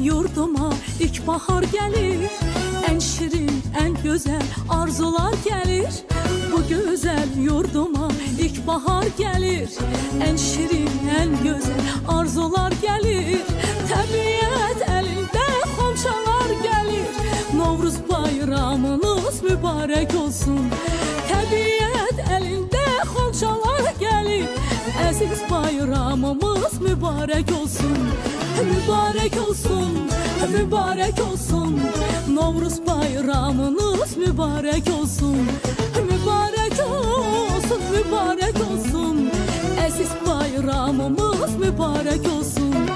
yurduma ilkbahar gelir. En şirin, en güzel arzular gelir. Bu güzel yurduma ilkbahar gelir. En şirin, en güzel arzular gelir. Təbiət elinde komşalar gelir. Novruz bayramınız mübarek olsun. Təbiət elinde komşalar gelir. Aziz bayramımız mübarek olsun. Mübarek olsun, mübarek olsun. Novruz bayramınız mübarek olsun. Mübarek olsun, mübarek olsun. Aziz bayramımız mübarek olsun.